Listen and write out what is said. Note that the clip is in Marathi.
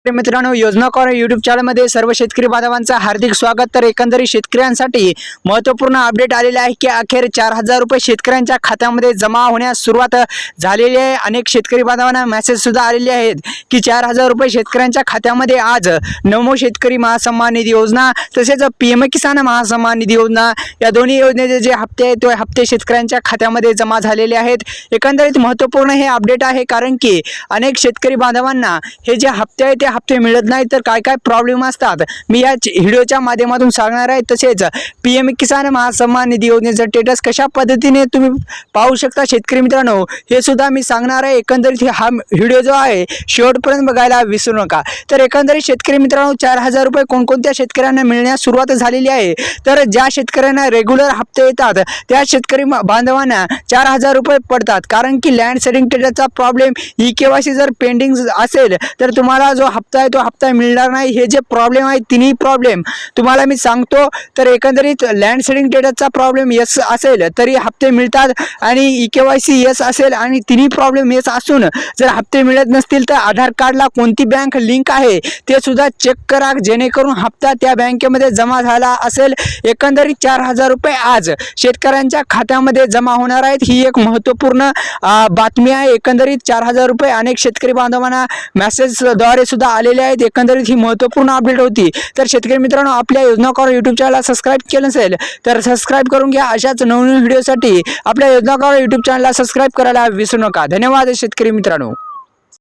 मित्रांनो, योजना कॉर्नर यूट्यूब चॅनलमध्ये सर्व शेतकरी बांधवांचं हार्दिक स्वागत। तर एकंदरीत शेतकऱ्यांसाठी महत्त्वपूर्ण अपडेट आलेला आहे की अखेर 4000 रुपये शेतकऱ्यांच्या खात्यामध्ये जमा होण्यास सुरुवात झालेली आहे। अनेक शेतकरी बांधवांना मेसेज सुद्धा आलेले आहेत की 4000 रुपये शेतकऱ्यांच्या खात्यामध्ये आज नमो शेतकरी महासन्मान निधी योजना तसेच पीएम किसान महासन्मान निधी योजना या दोन्ही योजनेचे जे हप्ते आहेत ते हप्ते शेतकऱ्यांच्या खात्यामध्ये जमा झालेले आहेत। एकंदरीत महत्त्वपूर्ण हे अपडेट आहे, कारण की अनेक शेतकरी बांधवांना हे जे हप्ते आहेत ते हप्ते मिळत नाही तर काय काय प्रॉब्लेम असतात मी या व्हिडिओच्या माध्यमातून सांगणार आहे। तसेच पीएम किसान महासन्मान निधी योजनेचं स्टेटस कशा पद्धतीने तुम्ही पाहू शकता शेतकरी मित्रांनो, हे सुद्धा मी सांगणार आहे। एकंदरीत हा व्हिडिओ जो आहे शेवटपर्यंत बघायला विसरू नका। तर एकंदरीत शेतकरी मित्रांनो, 4000 रुपये कोणकोणत्या शेतकऱ्यांना मिळण्यास सुरुवात झालेली आहे। तर ज्या शेतकऱ्यांना रेग्युलर हप्ते येतात त्या शेतकरी बांधवांना 4000 रुपये पडतात, कारण की लँड सेटिंग स्टेटसचा प्रॉब्लेम ई-केवायसी जर पेंडिंग असेल तर तुम्हाला जो हप्ता आहे तो हप्ता मिळणार नाही। हे जे प्रॉब्लेम आहे तिन्ही प्रॉब्लेम तुम्हाला मी सांगतो। तर एकंदरीत लँड सेटिंग स्टेटसचा प्रॉब्लेम यस असेल तरी हप्ते मिळतात आणि ई-केवायसी यस असेल आणि तिन्ही प्रॉब्लेम यस असून जर हप्ते मिळत नसतील तर आधार कार्डला कोणती बँक लिंक आहे ते सुद्धा चेक करा, जेणेकरून हप्ता त्या बँकेमध्ये जमा झाला असेल। एकंदरीत 4000 रुपये आज शेतकऱ्यांच्या खात्यामध्ये जमा होणार आहेत, ही एक महत्त्वपूर्ण बातमी आहे। एकंदरीत 4000 रुपये अनेक शेतकरी बांधवांना मेसेजद्वारे सुद्धा आलेले आहेत। एकंदरीत ही महत्त्वपूर्ण अपडेट होती। तर शेतकरी मित्रांनो, आपल्या योजना कॉर्नर यूट्यूब चॅनलला सबस्क्राईब केलं नसेल तर सबस्क्राईब करून घ्या। अशाच नवनवीन व्हिडिओसाठी आपल्या योजना कॉर्नर यूट्यूब चॅनलला सबस्क्राईब करायला विसरू नका। धन्यवाद शेतकरी मित्रांनो।